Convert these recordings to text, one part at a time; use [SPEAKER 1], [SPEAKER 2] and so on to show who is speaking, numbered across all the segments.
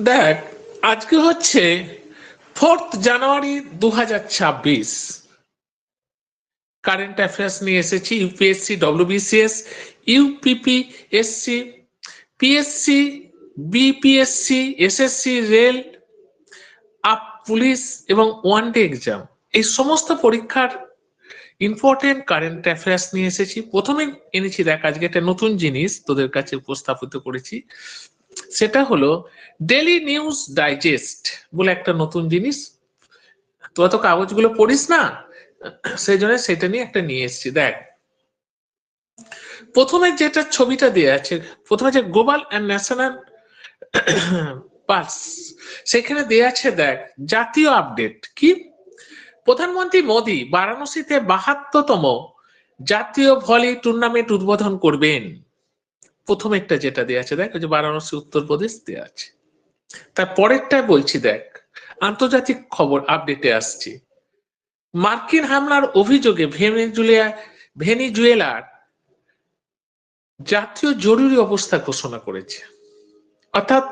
[SPEAKER 1] দেখ, আজকে হচ্ছে 4 জানুয়ারি 2026। কারেন্ট অ্যাফেয়ার্স নিয়ে এসেছি। UPSC, WBCS, UPPSC, PSC, BPSC, SSC, rail, police এবং ওয়ানডে এক্সাম, এই সমস্ত পরীক্ষার ইম্পর্টেন্ট কারেন্ট অ্যাফেয়ার্স নিয়ে এসেছি। প্রথমে এনেছি, দেখ আজকে একটা নতুন জিনিস তোদের কাছে উপস্থাপিত করেছি, সেটা হলো ডেলি নিউজ ডাইজেস্ট বলে একটা নতুন জিনিস। তোরা তো কাগজগুলো পড়িস না, সেই জন্য সেটা নিয়ে একটা নিয়ে এসেছি। দেখ, প্রথমে যেটা ছবিটা দেওয়া আছে, প্রথমে যে গ্লোবাল অ্যান্ড ন্যাশনাল পালস, সেখানে দেওয়া আছে দেখ জাতীয় আপডেট কি। প্রধানমন্ত্রী মোদী বারাণসীতে 72তম জাতীয় ভলি টুর্নামেন্ট উদ্বোধন করবেন। প্রথম একটা যেটা দেওয়া আছে দেখ, ওই যে বারাণসী উত্তরপ্রদেশ দেওয়া আছে। তার পরেরটা বলছি, দেখ আন্তর্জাতিক খবর আপডেটে আসছি। মার্কিন হামলার অভিযোগে ভেনিজুয়েলার জাতীয় জরুরি অবস্থা ঘোষণা করেছে। অর্থাৎ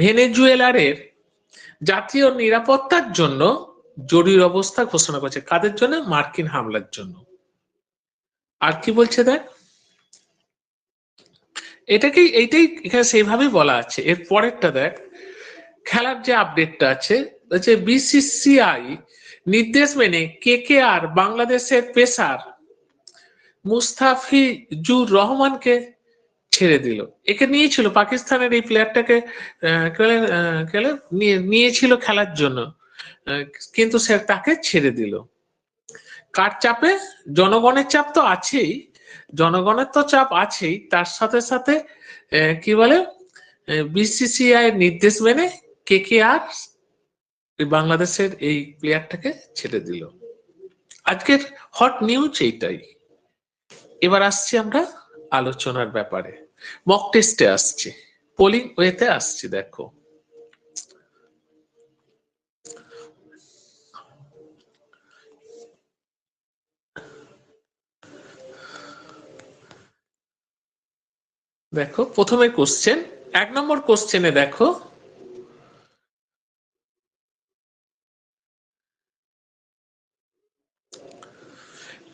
[SPEAKER 1] ভেনেজুয়েলারের জাতীয় নিরাপত্তার জন্য জরুরি অবস্থা ঘোষণা করেছে। কাদের জন্য? মার্কিন হামলার জন্য। আর কি বলছে দেখ, এইটাই এখানে সেইভাবেই বলা আছে। এর পরেরটা দেখ, খেলার যে আপডেটটা আছে, বিসিসিআই নির্দেশ মেনে কেকেআর বাংলাদেশের পেসার মুস্তাফিজুর রহমানকে ছেড়ে দিল। একে নিয়েছিল পাকিস্তানের এই প্লেয়ারটাকে নিয়েছিল খেলার জন্য, কিন্তু সে তাকে ছেড়ে দিল। কার চাপে? জনগণের চাপ তো আছেই, জনগণের তো চাপ আছেই, তার সাথে সাথে কি বলে বিসিসিআই নির্দেশ মেনে কেকেআর বাংলাদেশের এই প্লেয়ারটাকে ছেড়ে দিল। আজকের হট নিউজ এইটাই। এবার আসছি আমরা আলোচনার ব্যাপারে। মক টেস্টে আসছি, পোলিং ওয়েতে আসছি। দেখো, প্রথমে কোশ্চেন, 1 নম্বর কোশ্চেনে দেখো,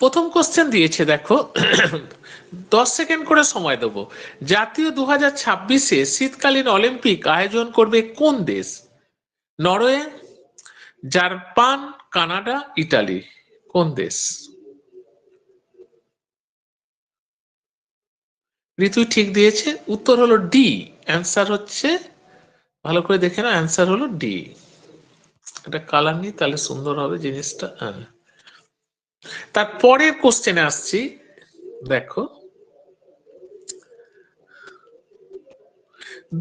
[SPEAKER 1] প্রথম কোশ্চেন দিয়েছে দেখো 10 সেকেন্ড করে সময় দেবো। জাতীয় 2026-এ শীতকালীন অলিম্পিক আয়োজন করবে কোন দেশ? Norway, Japan, Canada, Italy. কোন দেশ? ঋতু ঠিক দিয়েছে, উত্তর হলো ডি। অ্যান্সার হচ্ছে, ভালো করে দেখে না, অ্যান্সার হলো ডি। এটা কালার নেই, তাহলে সুন্দর হবে জিনিসটা। তারপরের কোশ্চেনে আসছি, দেখো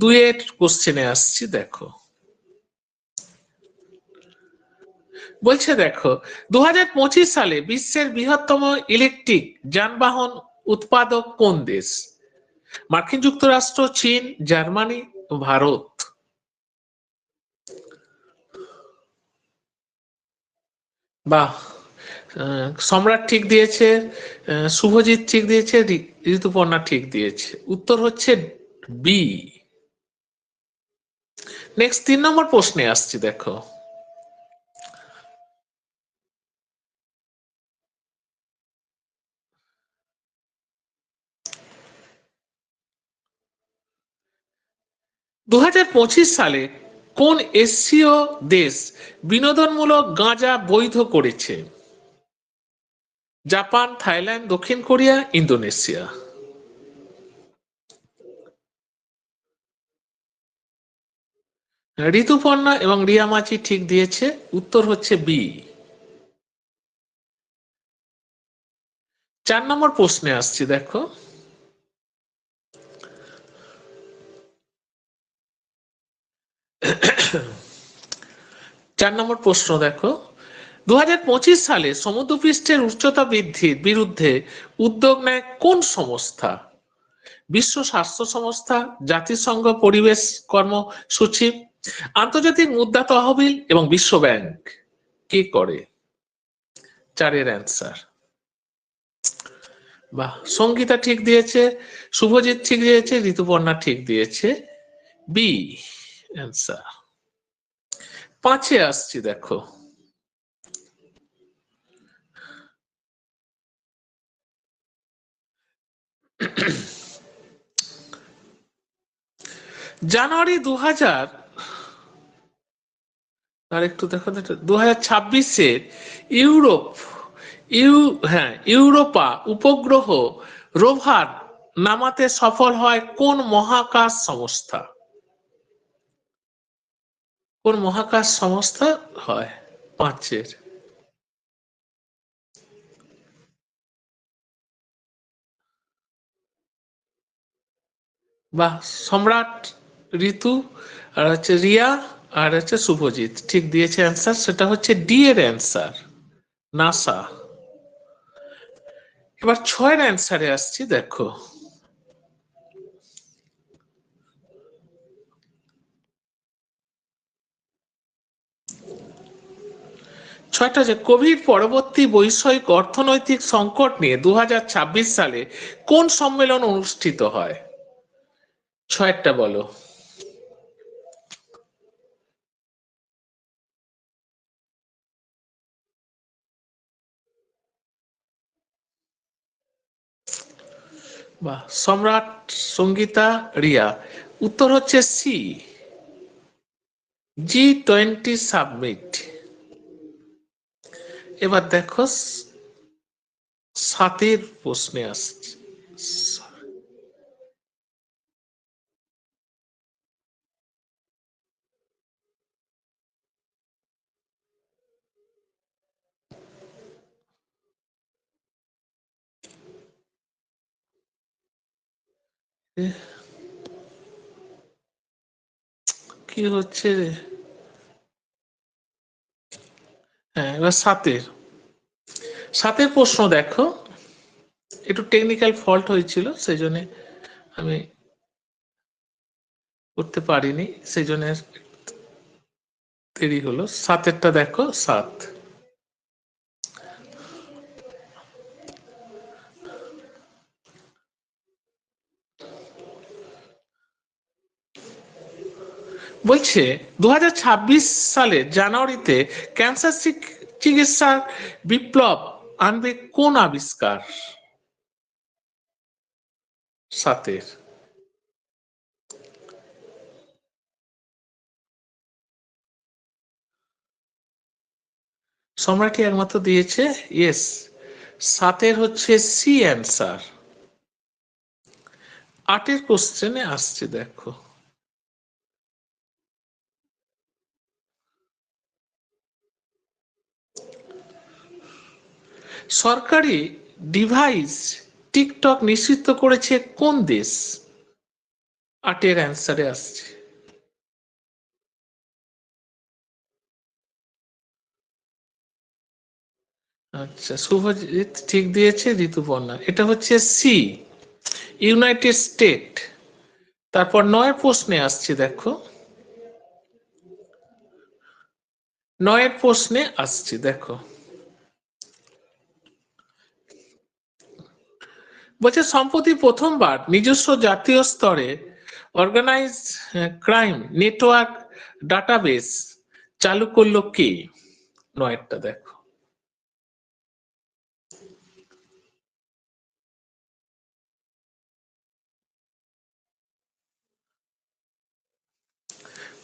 [SPEAKER 1] 2-এর কোশ্চেনে আসছি। দেখো, বলছে দেখো 2025 সালে বিশ্বের বৃহত্তম ইলেকট্রিক যানবাহন উৎপাদক কোন দেশ? মার্কিন যুক্তরাষ্ট্র, চীন, জার্মানি, ভারত। বাহ, সম্রাট ঠিক দিয়েছে, শুভজিৎ ঠিক দিয়েছে, ঋতুপর্ণা ঠিক দিয়েছে। উত্তর হচ্ছে বি। নেক্সট 3 নম্বর প্রশ্নে আসছি। দেখো, সালে কোন এশীয় দেশ বিনোদনমূলক গাঁজা বৈধ করেছে? জাপান, থাইল্যান্ড, দক্ষিণ কোরিয়া, ইন্দোনেশিয়া। ঋতুপর্ণা এবং রিয়া মাঝি ঠিক দিয়েছে, উত্তর হচ্ছে বি। 4 নম্বর প্রশ্নে আসছি। দেখো, চার নম্বর প্রশ্ন দেখো, 2025 সালে সমুদ্রপৃষ্ঠের উচ্চতা বৃদ্ধির বিরুদ্ধে উদ্যোগ নেয় কোন সংস্থা? বিশ্ব স্বাস্থ্য সংস্থা, জাতিসংঘ পরিবেশ কর্মসূচি, আন্তর্জাতিক মুদ্রা তহবিল এবং বিশ্ব ব্যাংক। কি করে? 4-এর অ্যান্সার। বাহ, সঙ্গীতা ঠিক দিয়েছে, শুভজিৎ ঠিক দিয়েছে, ঋতুপর্ণা ঠিক দিয়েছে, বি অ্যান্সার। 5-এ আসছি দেখো। জানুয়ারি 2000 আর একটু দেখো 2026-এর ইউরোপ ইউরোপা উপগ্রহ রোভার নামাতে সফল হয় কোন মহাকাশ সংস্থা? কোন মহাকাশ সংস্থা হয় 5-এর? বাহ, সম্রাট, ঋতু, আর হচ্ছে রিয়া, আর হচ্ছে শুভজিৎ ঠিক দিয়েছে অ্যান্সার, সেটা হচ্ছে ডি এর অ্যান্সার, নাসা। এবার 6-এর অ্যান্সারে আসছি দেখো। 6টা যে কোভিড পরবর্তী বৈষয়িক অর্থনৈতিক সংকট নিয়ে 2026 সালে কোন সম্মেলন অনুষ্ঠিত হয়? 6টা বলো। বাহ, সম্রাট, সঙ্গীতা, রিয়া, উত্তর হচ্ছে সি, G20 সাবমিট। এবার দেখো 7-এর প্রশ্নে আসছে। কি হচ্ছে রে? হ্যাঁ, এবার 7-এর প্রশ্ন দেখো। একটু টেকনিক্যাল ফল্ট হয়েছিল, সেই জন্য আমি করতে পারিনি, সেই জন্য দেরি হলো। 7-এরটা দেখো, 7 বলছে 2026 সালের জানুয়ারিতে ক্যান্সার চিকিৎসার বিপ্লব আনবে কোন আবিষ্কার? 7-এর। সম্রাটই একমাত্র দিয়েছে ইয়েস, 7-এর হচ্ছে সি অ্যান্সার। 8-এর কোশ্চেনে আসছে দেখো। সরকারি ডিভাইস টিকটক নিষিদ্ধ করেছে কোন দেশ? 8-এর অ্যান্সারে আসছে। আচ্ছা, শুভজিৎ ঠিক দিয়েছে, ঋতুপর্ণা, এটা হচ্ছে সি, ইউনাইটেড স্টেট। তারপর 9-এর প্রশ্নে আসছে দেখো। 9-এর প্রশ্নে আসছে দেখো। বলছে সম্প্রতি প্রথমবার নিজস্ব জাতীয় স্তরে অর্গানাইজ ক্রাইম নেটওয়ার্ক ডাটাবেস চালু করলো কে? 9-এরটা দেখো।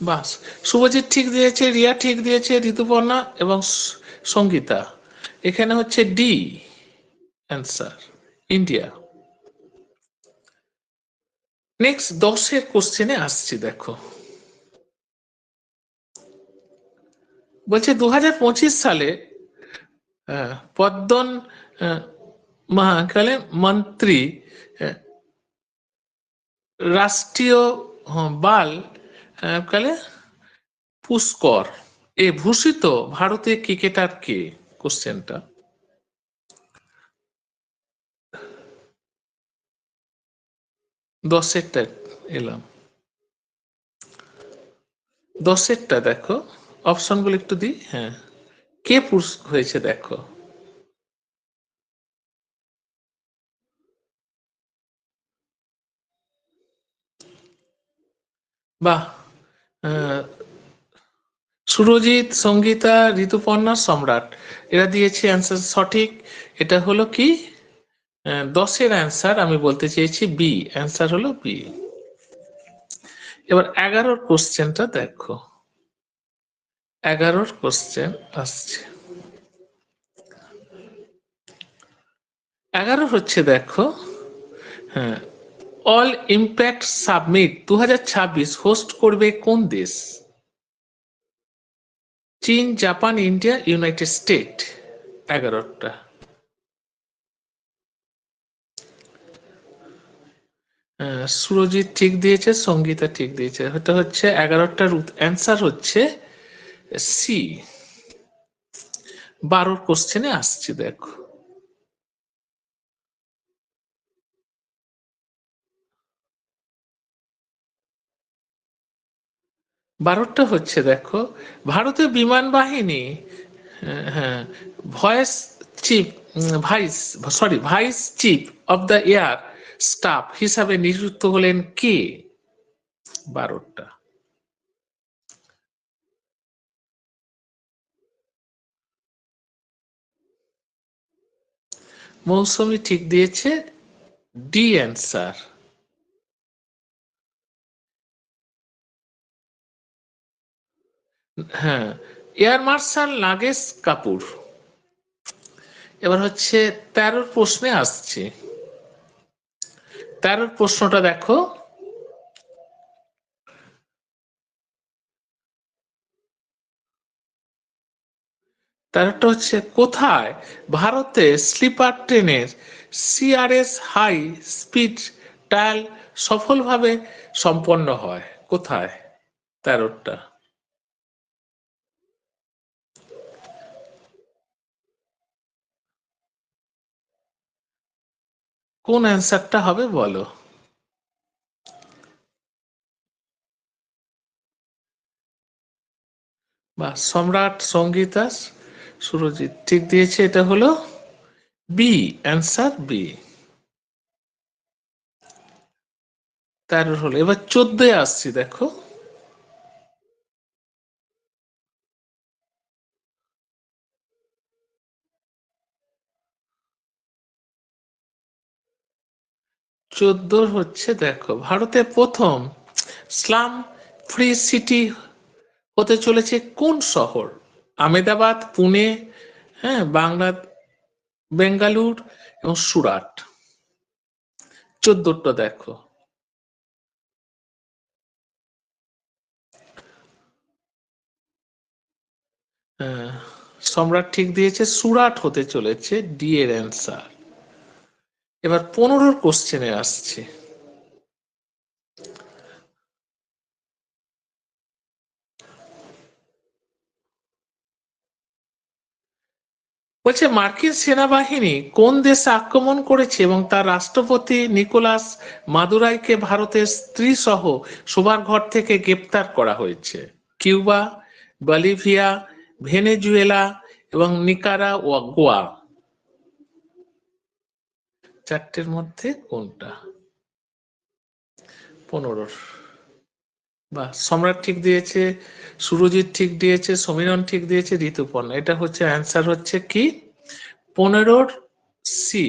[SPEAKER 1] বাস, শুভজিৎ ঠিক দিয়েছে, রিয়া ঠিক দিয়েছে, ঋতুপর্ণা এবং সঙ্গীতা। এখানে হচ্ছে ডি অ্যান্সার, ইন্ডিয়া। নেক্সট 10-এর কোশ্চেনে আসছি দেখো। বলছে 2025 সালে পদ্মন মহাকালে মন্ত্রী রাষ্ট্রীয় বাল কালে পুষ্কর এ ভূষিত ভারতের ক্রিকেটার কে? কোশ্চেনটা। 10-এরটা এলাম। 10-এরটা দেখো, অপশনগুলো একটু দিই। হ্যাঁ, কে পুরস্কার হয়েছে দেখো। বাহ, সুরজিৎ, সঙ্গীতা, ঋতুপর্ণা, সম্রাট এরা দিয়েছে অ্যান্সার সঠিক। এটা হলো কি 10-এর অ্যান্সার, আমি বলতে চেয়েছি বি, অ্যান্সার হলো বি। এবার 11-র কোশ্চেনটা দেখো, 11-র কোশ্চেন আসছে। 11 হচ্ছে দেখো, হ্যাঁ, অল ইম্প্যাক্ট সাবমিট 2026 হোস্ট করবে কোন দেশ? চীন, জাপান, ইন্ডিয়া, ইউনাইটেড স্টেট। 11টা। সুরজিৎ ঠিক দিয়েছে, সঙ্গীতা ঠিক দিয়েছে। এটা হচ্ছে 11টার অ্যান্সার হচ্ছে সি। 12 কোশ্চেনে আসছি দেখো। 12টা হচ্ছে দেখো, ভারতীয় বিমান বাহিনী, হ্যাঁ, voice chief, vice vice chief of the air staff হিসাবে নিযুক্ত হলেন কে? 12টা। মৌসুমী ঠিক দিয়েছে, ডি অ্যান্সার। হ্যাঁ, এয়ার মার্শাল নাগেশ কাপুর। এবার হচ্ছে 13 প্রশ্নে আসছে। 13 প্রশ্নটা দেখো, 13টা হচ্ছে কোথায় ভারতে স্লিপার ট্রেনের সিআরএস হাই স্পিড ট্রায়াল সফলভাবে সম্পন্ন হয়? কোথায়? 13টা। কোন অ্যান্সারটা হবে বলো? বা সম্রাট, সঙ্গীতা, সুরজিৎ ঠিক দিয়েছে, এটা হলো বি, অ্যান্সার বি। 13 হলো। এবার 14 আসছি দেখো। 14 হচ্ছে দেখো, ভারতের প্রথম স্লাম ফ্রি সিটি হতে চলেছে কোন শহর? আমেদাবাদ, পুনে, হ্যাঁ, বাংলা, বেঙ্গালুর এবং সুরাট। 14টা দেখো। হ্যাঁ, সম্রাট ঠিক দিয়েছে, সুরাট হতে চলেছে, ডি এর অ্যান্সার। এবার 15 কোশ্চেনে আসছে। বলছে মার্কিন সেনাবাহিনী কোন দেশে আক্রমণ করেছে এবং তার রাষ্ট্রপতি নিকোলাস মাদুরাইকে ভারতের স্ত্রী সহ শোবার ঘর থেকে গ্রেপ্তার করা হয়েছে? কিউবা, বলিভিয়া, ভেনেজুয়েলা এবং নিকারাগুয়া। 4টের মধ্যে কোনটা? 15। বা সম্রাট ঠিক দিয়েছে, সুরজিৎ ঠিক দিয়েছে, সমীরণ ঠিক দিয়েছে, ঋতুপর্ণা। এটা হচ্ছে অ্যান্সার হচ্ছে কি 15 সি।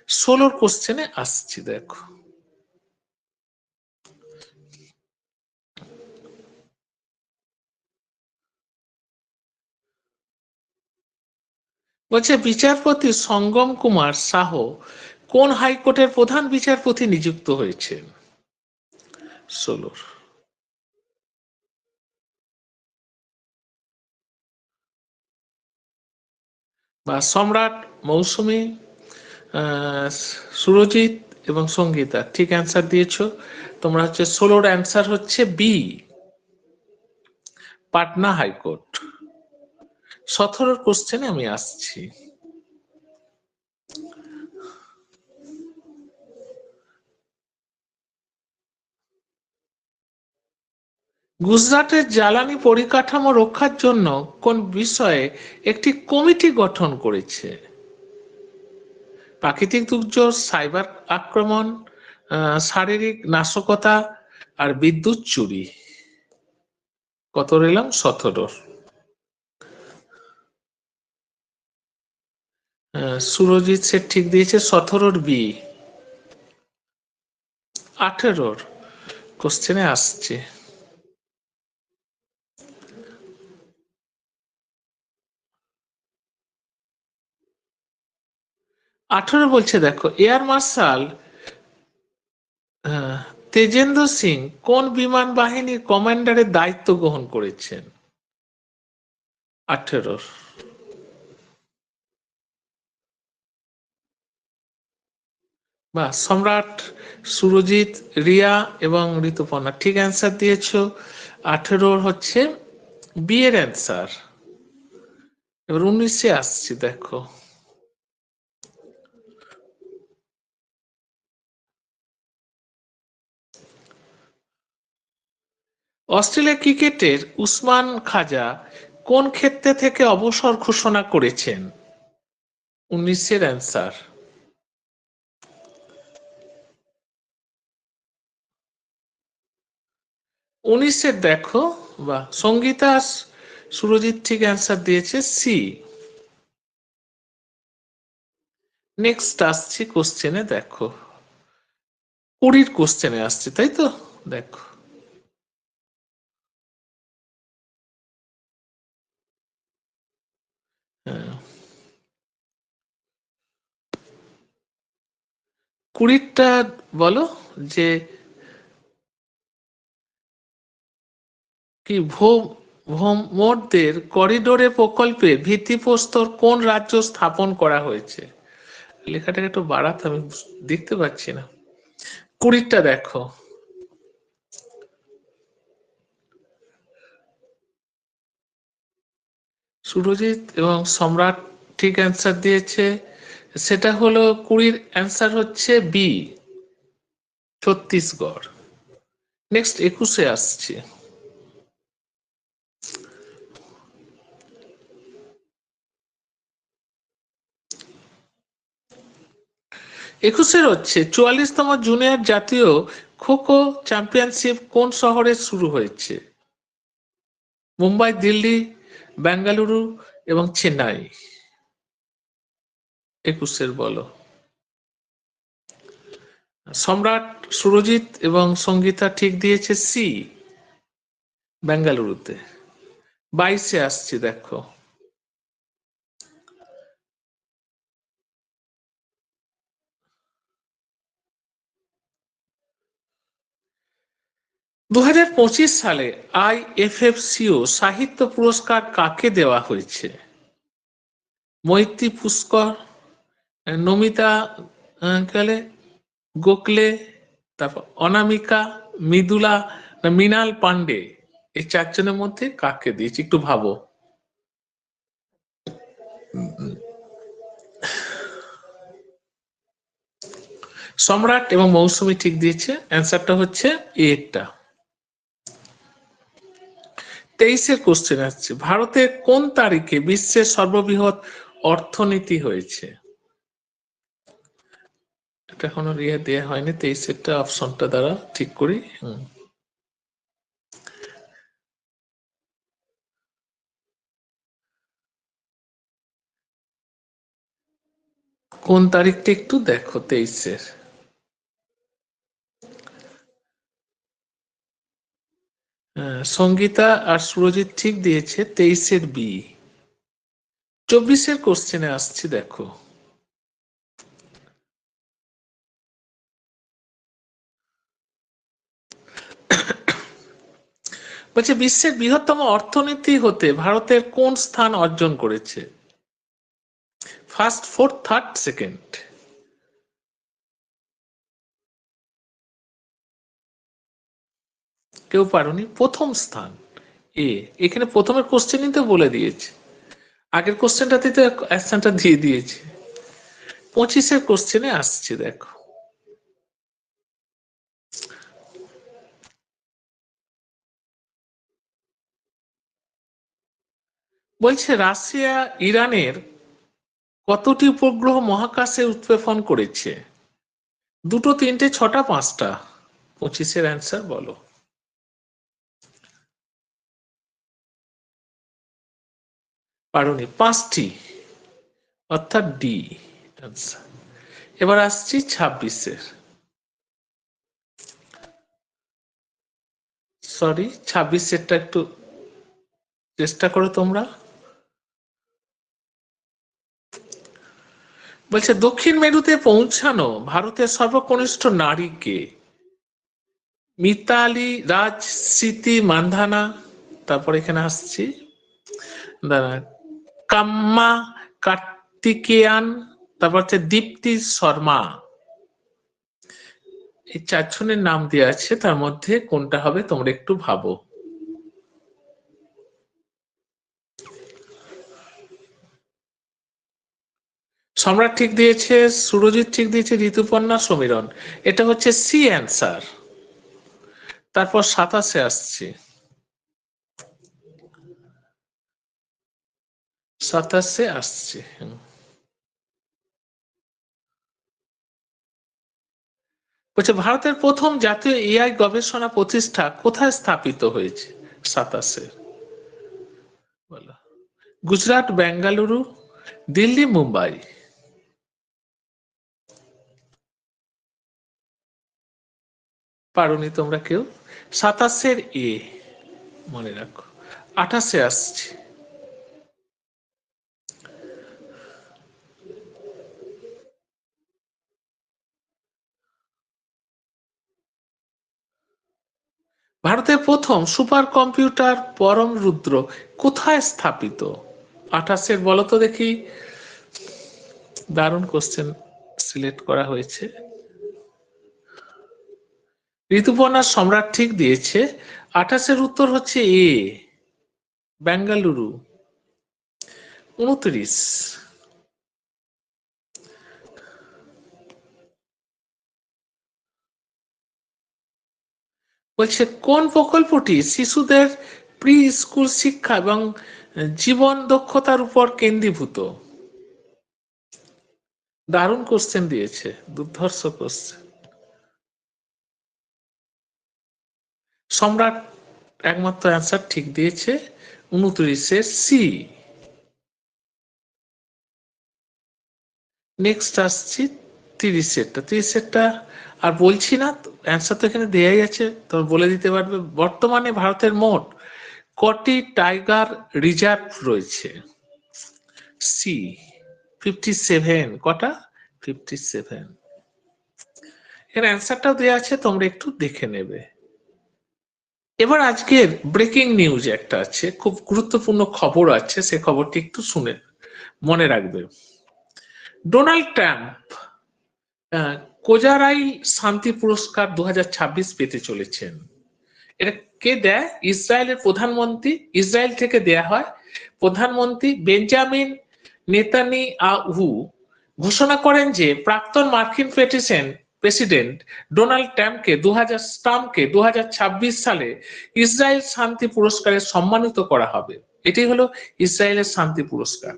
[SPEAKER 1] 16 কোশ্চেনে আসছি দেখো। বলছে বিচারপতি সঙ্গম কুমার সাহ কোন হাইকোর্টের প্রধান বিচারপতি নিযুক্ত হয়েছেন? 16। বা সম্রাট, মৌসুমী, সুরজিৎ এবং সঙ্গীতা ঠিক অ্যান্সার দিয়েছো তোমরা। হচ্ছে 16-র অ্যান্সার হচ্ছে বি, পাটনা হাইকোর্ট। 17 কোশ্চেনে আমি আসছি। গুজরাটের জ্বালানি পরিকাঠামো রক্ষার জন্য কোন বিষয়ে একটি কমিটি গঠন করেছে? প্রাকৃতিক দুর্যোগ, সাইবার আক্রমণ, শারীরিক নাশকতা, আর বিদ্যুৎ চুরি। কত রইলাম? 17। সুরজিৎ সে ঠিক দিয়েছে 17 বি। 18 কোশ্চেনে আসছে। বলছে দেখো, এয়ার মার্শাল তেজেন্দ্র সিং কোন বিমান বাহিনীর কমান্ডারের দায়িত্ব গ্রহণ করেছেন? 18। বা সম্রাট, সুরজিৎ, রিয়া এবং ঋতুপর্ণা ঠিক অ্যান্সার দিয়েছ। 18 হচ্ছে বি এর অ্যান্সার। এবার 19-এ আসছি দেখো। অস্ট্রেলিয়া ক্রিকেটের উসমান খাজা কোন ক্ষেত্রে থেকে অবসর ঘোষণা করেছেন? 19-এর অ্যান্সার। 19-এর দেখো, বা সঙ্গীতা সুরজিৎ ঠিক অ্যান্সার দিয়েছে সি। নেক্সট আসছি কোশ্চেনে দেখো, 20 কোশ্চেনে আসছে, তাই তো? দেখো, হ্যাঁ, 20টা বলো যে কি ভোমরদের করিডোরে প্রকল্পের ভিত্তিপ্রস্তর কোন রাজ্য স্থাপন করা হয়েছে? লেখাটাকে একটু বাড়াতে, আমি দেখতে পাচ্ছি না। 20টা দেখো, সুরজিৎ এবং সম্রাট ঠিক অ্যান্সার দিয়েছে। সেটা হলো 20 অ্যান্সার হচ্ছে বি, ছত্তিশগড়। নেক্সট 21-এ আসছে। 21-এর হচ্ছে 44তম জুনিয়র জাতীয় খো খো চ্যাম্পিয়নশিপ কোন শহরে শুরু হয়েছে? মুম্বাই, দিল্লি, বেঙ্গালুরু এবং চেন্নাই। 21-এর বলো। সম্রাট, সুরজিৎ এবং সঙ্গীতা ঠিক দিয়েছে সি, বেঙ্গালুরুতে। 22-এ আসছি দেখো। দু সালে IFFCO সাহিত্য পুরস্কার কাকে দেওয়া হয়েছে? মৈত্রী পুষ্কর, নমিতা গোখলে, তারপর অনামিকা, মৃদুলা, মৃণাল পান্ডে। এই 4 জনের মধ্যে কাকে দিয়েছি একটু ভাবো। সম্রাট এবং মৌসুমী ঠিক দিয়েছে। অ্যান্সারটা হচ্ছে এটা। 23-এর কোশ্চেন আসছে, ভারতের কোন তারিখে বিশ্বের সর্ববৃহৎ অর্থনীতি হয়েছে? এটা এখনো দেওয়া হয়নি। 23-এরটা অপশনটা দ্বারা ঠিক করি। কোন তারিখটা একটু দেখো 23-এর। সঙ্গীতা আর সুরজিৎ ঠিক দিয়েছে 23-এর বি। 24-এর কোশ্চেনে আসছি দেখো। বলছে বিশ্বের বৃহত্তম অর্থনীতি হতে ভারতের কোন স্থান অর্জন করেছে? First, fourth, third, second? কেউ পারোনি? প্রথম স্থান এ। এখানে প্রথমের কোশ্চেনই তো বলে দিয়েছে, আগের কোশ্চেনটাতে তো অ্যান্সারটা দিয়ে দিয়েছে। 25-এর কোশ্চেনে আসছে দেখো। বলছে রাশিয়া ইরানের কতটি উপগ্রহ মহাকাশে উৎক্ষেপণ করেছে? 2, 3, 6, 5? 25-এর অ্যান্সার বলো। পারোনি, 5টি, অর্থাৎ ডি আনসার। এবার আসছি 26-এর, সরি 26-এরটা একটু চেষ্টা করো তোমরা। বলছে দক্ষিণ মেরুতে পৌঁছানো ভারতের সর্বকনিষ্ঠ নারী কে? মিতালি রাজ, স্মৃতি মান্ধানা, তারপর এখানে আসছি কাম্মা কার্তিকেয়ান, তারপর হচ্ছে দীপ্তি শর্মা। এই 4 জনের নাম দেওয়া আছে, তার মধ্যে কোনটা হবে তোমরা একটু ভাবো। সম্রাট ঠিক দিয়েছে, সুরজিৎ ঠিক দিয়েছে, ঋতুপর্ণা, সমীরণ। এটা হচ্ছে সি অ্যান্সার। তারপর 27-এ আসছি, 27-এ আসছি। বলছে ভারতের প্রথম জাতীয় এআই গবেষণা প্রতিষ্ঠা কোথায় স্থাপিত হয়েছে? 27-এ বলো। গুজরাট, বেঙ্গালুরু, দিল্লি, মুম্বাই। পারোনি তোমরা কেউ? 27-এর এ মনে রাখো। 28-এ আসছি, ভারতের প্রথম সুপার কম্পিউটার পরম রুদ্র কোথায় স্থাপিত? 28-এর বলো তো দেখি। দারুণ কোশ্চেন সিলেক্ট করা হয়েছে। ঋতুপর্ণা, সম্রাট ঠিক দিয়েছে। 28-এর উত্তর হচ্ছে এ, বেঙ্গালুরু। 29, বলছে কোন প্রকল্পটি শিশুদের প্রি স্কুল শিক্ষা এবং জীবন দক্ষতার উপর কেন্দ্রীভূত? দারুণ কোশ্চেন দিয়েছে, দুর্ধর্ষ কোশ্চেন। সম্রাট একমাত্র অ্যান্সার ঠিক দিয়েছে, 29-এর সি। নেক্সট আসছি 30-এরটা। 30-এরটা আর বলছি না, অ্যান্সার তো এখানে দেয়াই আছে, তো বলে দিতে পারবে। বর্তমানে ভারতের মোট কটি টাইগার রিজার্ভ রয়েছে? সি 57। কটা? 57। এর অ্যান্সারটাও দেওয়া আছে, তোমরা একটু দেখে নেবে। এবার আজকের ব্রেকিং নিউজ একটা আছে, খুব গুরুত্বপূর্ণ খবর আছে, সে খবরটি একটু শুনে মনে রাখবে। ডোনাল্ড ট্রাম্প কোজারাই শান্তি পুরস্কার 2026 পেতে চলেছেন। এটা কে দেয়? ইসরায়েলের প্রধানমন্ত্রী, ইসরায়েল থেকে দেয়া হয়। প্রধানমন্ত্রী বেঞ্জামিন নেতানিয়াহু ঘোষণা করেন যে প্রাক্তন মার্কিন প্রেসিডেন্ট ডোনাল্ড ট্রাম্পকে 2026 সালে ইসরায়েল শান্তি পুরস্কারে সম্মানিত করা হবে। এটাই হলো ইসরায়েলের শান্তি পুরস্কার।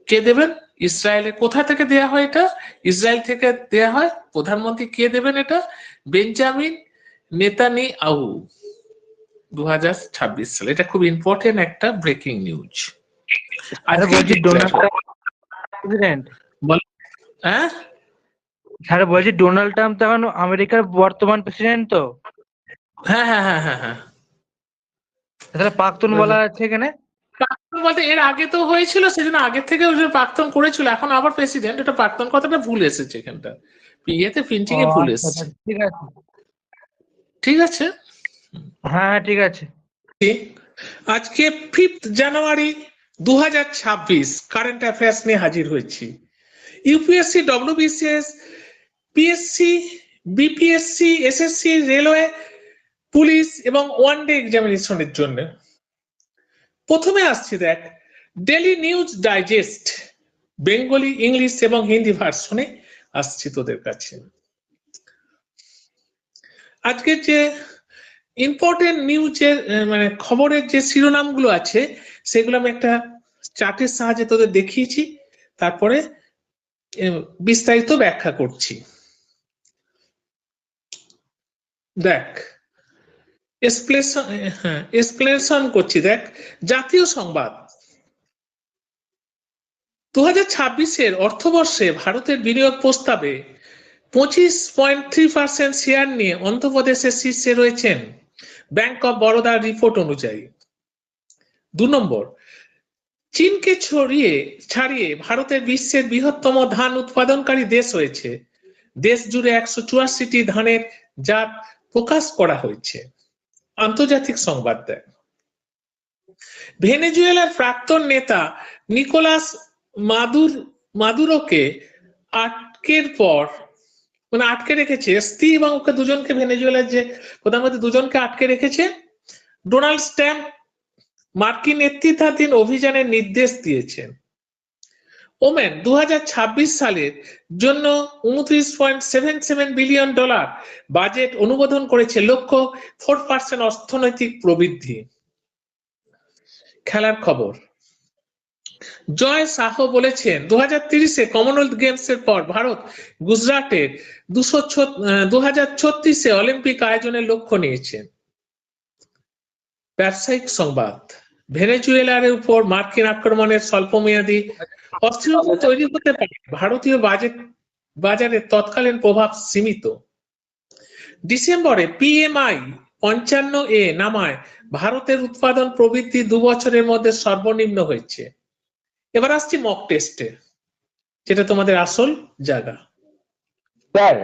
[SPEAKER 1] কে দেবেন? ইসরায়েলের কোথা থেকে দেয়া হয়? এটা ইসরায়েল থেকে দেয়া হয়। প্রধানমন্ত্রী কে দেবেন এটা? Benjamin Netanyahu. 2026 সালে। এটা খুব ইম্পর্টেন্ট একটা ব্রেকিং নিউজ।
[SPEAKER 2] আজকে বলছি ডোনাল্ড ট্রাম্প প্রেসিডেন্ট।
[SPEAKER 1] হ্যাঁ
[SPEAKER 2] স্যার বলছি ডোনাল্ড ট্রাম্প তো এখন আমেরিকার বর্তমান প্রেসিডেন্ট তো।
[SPEAKER 1] হ্যাঁ হ্যাঁ হ্যাঁ হ্যাঁ হ্যাঁ।
[SPEAKER 2] তাহলে প্রাক্তন বলা আছে এখানে?
[SPEAKER 1] প্রাক্তন বলতে এর আগে তো হয়েছিল, সেজন্য আগে থেকে ওই প্রাক্তন করেছিল, এখন আবার প্রেসিডেন্ট। এটা প্রাক্তন কথাটা ভুল এসেছে এখানটা, ইয়েতে প্রিন্টিং এ ভুল এসেছে।
[SPEAKER 2] ঠিক আছে,
[SPEAKER 1] ঠিক আছে,
[SPEAKER 2] হ্যাঁ ঠিক আছে।
[SPEAKER 1] আজকে 5 জানুয়ারি 2026 কারেন্ট অ্যাফেয়ার্স নিয়ে হাজির হয়েছি। UPSC, WBCS, PSC, BPSC, SSC, railway, police এবং ওয়ান ডে এক্সামিনেশনের জন্য। প্রথমে আসছি দেখ, daily news digest Bengali, English এবং হিন্দি ভার্সনে আসছি তোদের কাছে। আজকে যে ইম্পর্টেন্ট নিউজের মানে খবরের যে শিরোনামগুলো আছে সেগুলো আমি একটা চার্টের সাহায্যে তোদের দেখিয়েছি, তারপরে বিস্তারিত ব্যাখ্যা করছি। দেখ, এক্সপ্লেশন, হ্যাঁ এক্সপ্লেনেশন করছি দেখ। জাতীয় সংবাদ, 2026-এর অর্থবর্ষে ভারতের বিনিয়োগ প্রস্তাবে 25.3% শেয়ার নিয়ে অন্ধ্রপ্রদেশের শীর্ষে রয়েছেন ব্যাংক অফ বরোদার রিপোর্ট অনুযায়ী। 2 নম্বর, চীনকে ছাড়িয়ে ভারতের বিশ্বের বৃহত্তম ধান উৎপাদনকারী দেশ হয়েছে। দেশ জুড়ে 184টি ধানের জাত প্রকাশ করা হয়েছে। আন্তর্জাতিক সংবাদ দেয়, ভেনেজুয়েলার প্রাক্তন নেতা নিকোলাস মাদুরোকে আটকে রেখেছে স্ত্রী এবং ওকে দুজনকে, ভেনেজুয়েলার যে প্রধানমন্ত্রী দুজনকে আটকে রেখেছে ডোনাল্ড ট্রাম্প মার্কিন নেতৃত্বাধীন অভিযানের নির্দেশ দিয়েছেন। ওমেন 2026 সালের জন্য $29.77 বিলিয়ন বাজেট অনুমোদন করেছে, লক্ষ্য 4% অর্থনৈতিক প্রবৃদ্ধি। খেলার খবর, জয় শাহ বলেছেন 2030-এ কমনওয়েলথ গেমসের পর ভারত গুজরাটে 2036-এ অলিম্পিক আয়োজনের লক্ষ্য নিয়েছে। ব্যবসায়িক সংবাদ, ভেনেজুয়েলার উপর মার্কিন আক্রমণের স্বল্পমেয়াদী অস্থিরতা তৈরি হতে পারে, ভারতীয় বাজারে তৎকালীন প্রভাব সীমিত। ডিসেম্বরে পিএমআই 55 নামায় ভারতের উৎপাদন প্রবৃদ্ধি 2 বছরের মধ্যে সর্বনিম্ন হয়েছে। এবার আসছি মক টেস্টে, যেটা তোমাদের আসল জায়গা।
[SPEAKER 3] স্যার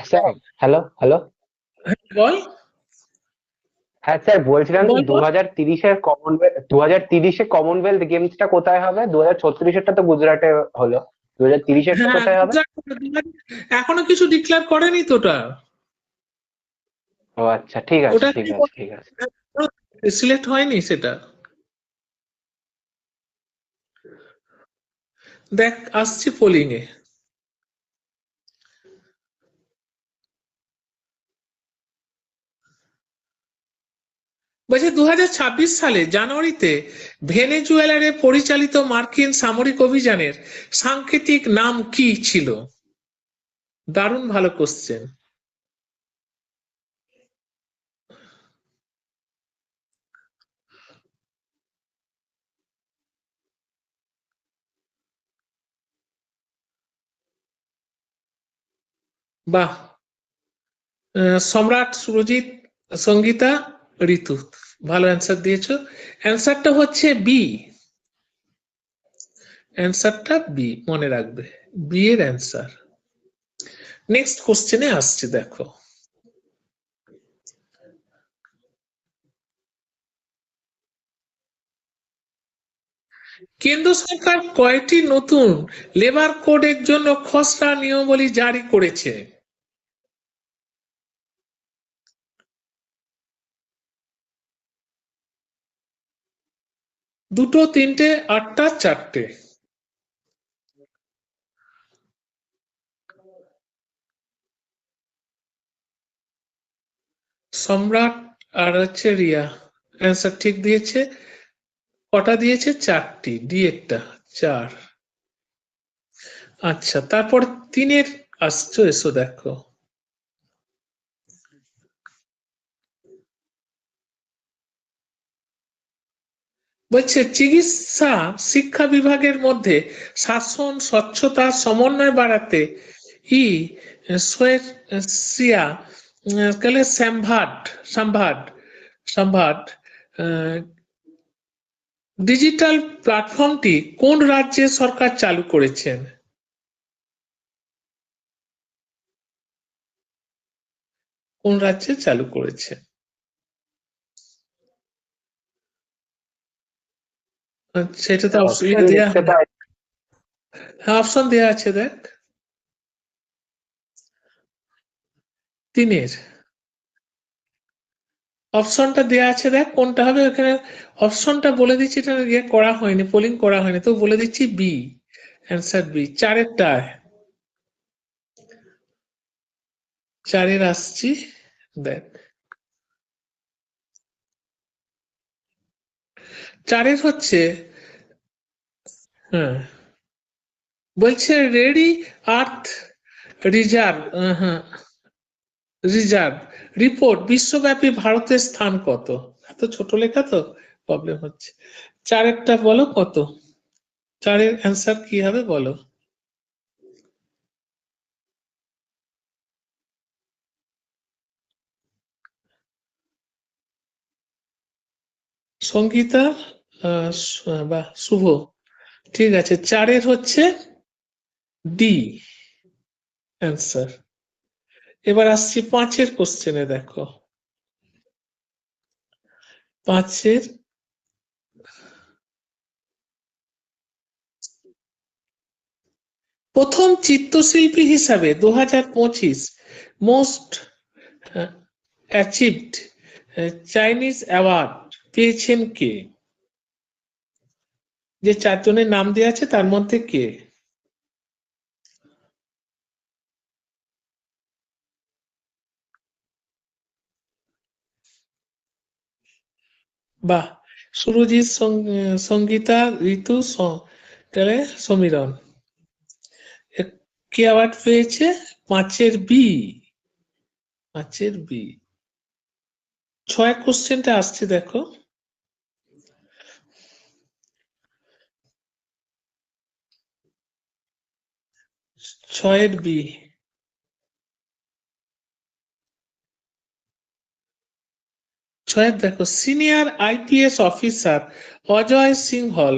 [SPEAKER 3] স্যার হ্যালো হ্যালো
[SPEAKER 1] বল।
[SPEAKER 3] হ্যাঁ স্যার, বলছিলাম
[SPEAKER 1] বল, বল।
[SPEAKER 3] 2030-এ কমনওয়েলথ গেমসটা কোথায় হবে? 2036-এরটা তো গুজরাটে হলো, 2030-এরটা
[SPEAKER 1] হ্যাঁ,
[SPEAKER 3] কোথায় হবে?
[SPEAKER 1] এখনো কিছু ডিক্লেয়ার করেনি তো ওটা।
[SPEAKER 3] ও আচ্ছা, ঠিক আছে
[SPEAKER 1] ওটা
[SPEAKER 3] ঠিক আছে ঠিক আছে।
[SPEAKER 1] সিলেক্ট হয়নি সেটা। দেখ আসছি পোলিং এ। বলছে 2026 সালে জানুয়ারিতে ভেনেজুয়েলারে পরিচালিত মার্কিন সামরিক অভিযানের সাংকেতিক নাম কি ছিল? দারুণ ভালো কোশ্চেন। বাহ, সম্রাট, সুরজিৎ, সঙ্গীতা, ঋতু ভালো অ্যান্সার দিয়েছো। অ্যান্সারটা হচ্ছে বি। অ্যান্সারটা বি, মনে রাখবে, বি এর অ্যান্সার। নেক্সট কোশ্চেনে আসছে, দেখো। কেন্দ্র সরকার কয়টি নতুন লেবার কোডের জন্য খসড়া নিয়মাবলী জারি করেছে? 2, 3, 8, 4? সম্রাট আর হচ্ছে রিয়া অ্যান্সার ঠিক দিয়েছে। কটা দিয়েছে? 4টি, ডি একটা 4। আচ্ছা, তারপর 3-এর আসছো, এসো দেখো। বলছে চিকিৎসা শিক্ষা বিভাগের মধ্যে শাসন, স্বচ্ছতা, সমন্বয় বাড়াতে ই সোয়েসিয়া কালে সম্ভাট ডিজিটাল প্ল্যাটফর্মটি কোন রাজ্যে সরকার চালু করেছেন? কোন রাজ্যে চালু করেছে? সেটা তো অপশন দেয়া, হ্যাঁ অপশন দেয়া আছে, দেখ 3-এর অপশনটা দেয়া আছে, দেখ কোনটা হবে। ওখানে অপশনটা বলে দিচ্ছি, এটা ইয়ে করা হয়নি, পোলিং করা হয়নি, তো বলে দিচ্ছি বি, অ্যান্সার বি। 4-এর আসছি, দেখ 4-এর হচ্ছে, হ্যাঁ বলছে রেডি আর্থ রিজার্ভ, হ্যাঁ রিজার্ভ। রিপোর্ট, বিশ্বব্যাপী ভারতের স্থান কত? এত ছোট লেখা তো প্রবলেম হচ্ছে। চারেরটা বলো কত, চারের অ্যান্সার কি হবে বলো। সঙ্গীতা বা শুভ, ঠিক আছে, চারের হচ্ছে ডি অ্যান্সার। এবার আসছি পাঁচের কোশ্চেনে, দেখো পাঁচের প্রথম চিত্রশিল্পী হিসাবে 2025 মোস্ট অ্যাচিভড চাইনিজ অ্যাওয়ার্ড পেয়েছেন কে? যে চারজনের নাম দেওয়া আছে তার মধ্যে কে? বাহ, সুরজিৎ, সঙ্গীতা, ঋতু, তাহলে সমীরণ। কে অ্যাওয়ার্ড পেয়েছে? পাঁচের বি, পাঁচের বি। ছয় কোশ্চেনটা আসছে দেখো, ছয়ের বি। ছয়ের দেখো, senior IPS officer Ajay Singhal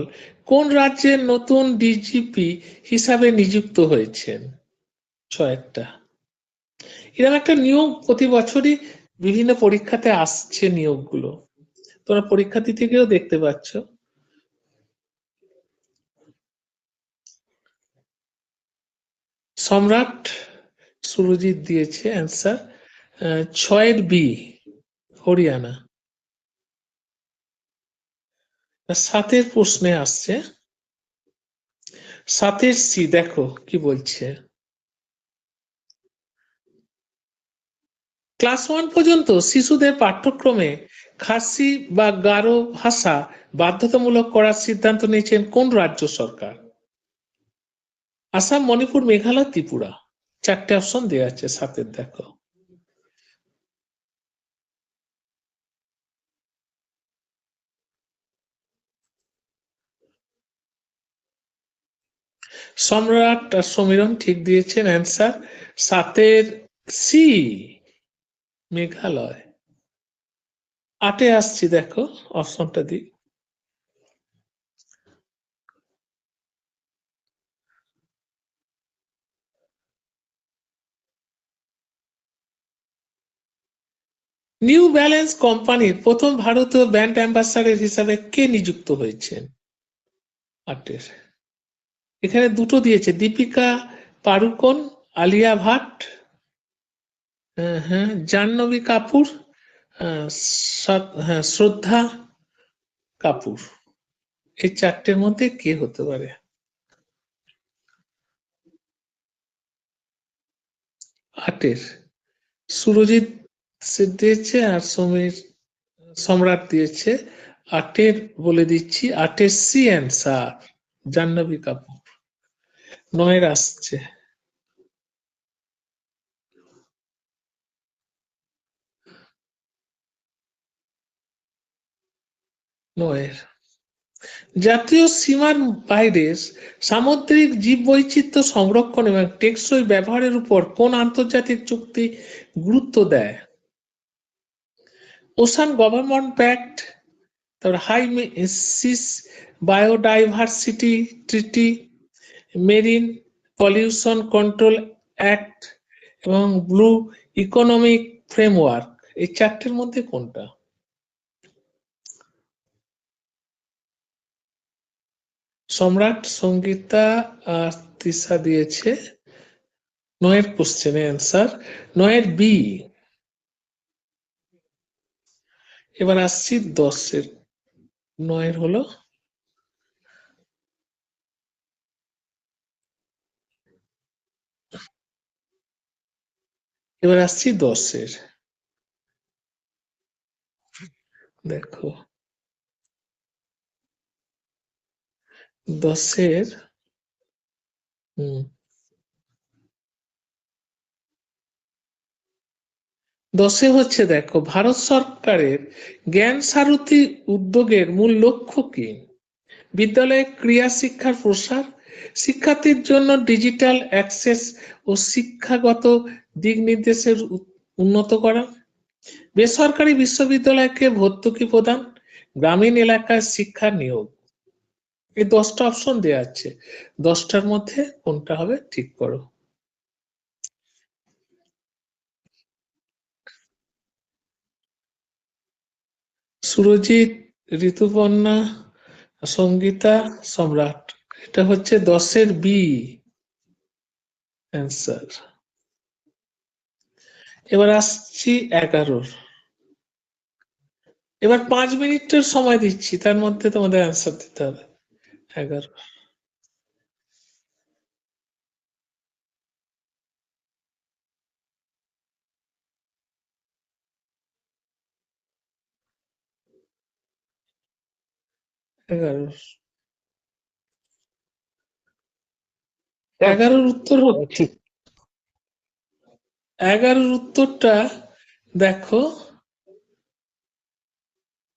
[SPEAKER 1] কোন রাজ্যের নতুন ডিজিপি হিসাবে নিযুক্ত হয়েছেন? ছয়েরটা এরকম একটা নিয়োগ প্রতি বছরই বিভিন্ন পরীক্ষাতে আসছে নিয়োগগুলো, তোমরা পরীক্ষা দিতে গিয়েও দেখতে পাচ্ছ। সম্রাট, সুরজিৎ দিয়েছে অ্যান্সার। ছয়ের বি, হরিয়ানা। সাতের প্রশ্নে আসছে, সাতের সি, দেখো কি বলছে। ক্লাস 1 পর্যন্ত শিশুদের পাঠ্যক্রমে খাসি বা গারো ভাষা বাধ্যতামূলক করার সিদ্ধান্ত নিয়েছেন কোন রাজ্য সরকার? আসাম, মণিপুর, মেঘালয়, ত্রিপুরা। চারটে অপশন দেওয়া আছে সাথে, দেখো। সম্রাট আর সমীরণ ঠিক দিয়েছেন অ্যান্সার। সাতের সি, মেঘালয়। আটে আসছি, দেখো অপশনটা দিই। নিউ ব্যালেন্স কোম্পানির প্রথম ভারতীয় ব্র্যান্ড অ্যাম্বাসাডর হিসাবে কে নিযুক্ত হয়েছেন? আটের এখানে দুটো দিয়েছে, দীপিকা পাড়ুকোন, আলিয়া ভাট, হ্যাঁ জাহ্নবী কাপুর, হ্যাঁ শ্রদ্ধা কাপুর। এই চারটের মধ্যে কে হতে পারে? আটের সুরজিৎ দিয়েছে আর সম্রাট দিয়েছে। আটের বলে দিচ্ছি, আটের সি অ্যান্সার, জাহ্নবী কাপুর। নয়ের আসছে, নয়ের জাতীয় সীমার বাইরে সামুদ্রিক জীববৈচিত্র্য সংরক্ষণ এবং টেকসই ব্যবহারের উপর কোন আন্তর্জাতিক চুক্তি গুরুত্ব দেয়? ওশান গভর্নমেন্ট প্যাক্ট, তারপর হাই সিস বায়োডাইভার্সিটি ট্রিটি, মেরিন পলিউশন কন্ট্রোল অ্যাক্ট এবং ব্লু ইকোনমিক ফ্রেমওয়ার্ক। এই চারটের মধ্যে কোনটা? সম্রাট, সঙ্গীতা আর তিসা দিয়েছে নয়ের কোশ্চেনে অ্যান্সার, নয়ের বি। এবার আসছি দশের, নয়ের হলো, এবার আসছি দশের, দেখো দশের হম 10 হচ্ছে দেখো ভারত সরকারের জ্ঞান সারথী উদ্যোগের মূল লক্ষ্য কি? বিদ্যালয়ে ক্রিয়া শিক্ষার প্রসার, শিক্ষার্থীর জন্য ডিজিটাল অ্যাক্সেস ও শিক্ষাগত দিক নির্দেশের উন্নত করা, বেসরকারি বিশ্ববিদ্যালয়কে ভর্তুকি প্রদান, গ্রামীণ এলাকায় শিক্ষা নিয়োগ। এই 10টা অপশন দেওয়া আছে, 10টার মধ্যে কোনটা হবে ঠিক করো। সুরজিৎ, ঋতুপর্ণা, সঙ্গীতা, সম্রাট। এটা হচ্ছে 10-এর বি অ্যান্সার। এবার আসছি 11-র। এবার 5 মিনিটের সময় দিচ্ছি, তার মধ্যে তোমাদের অ্যান্সার দিতে হবে। 11।
[SPEAKER 3] স্যার
[SPEAKER 1] 11-র উত্তর হচ্ছে, 11-র উত্তরটা দেখো,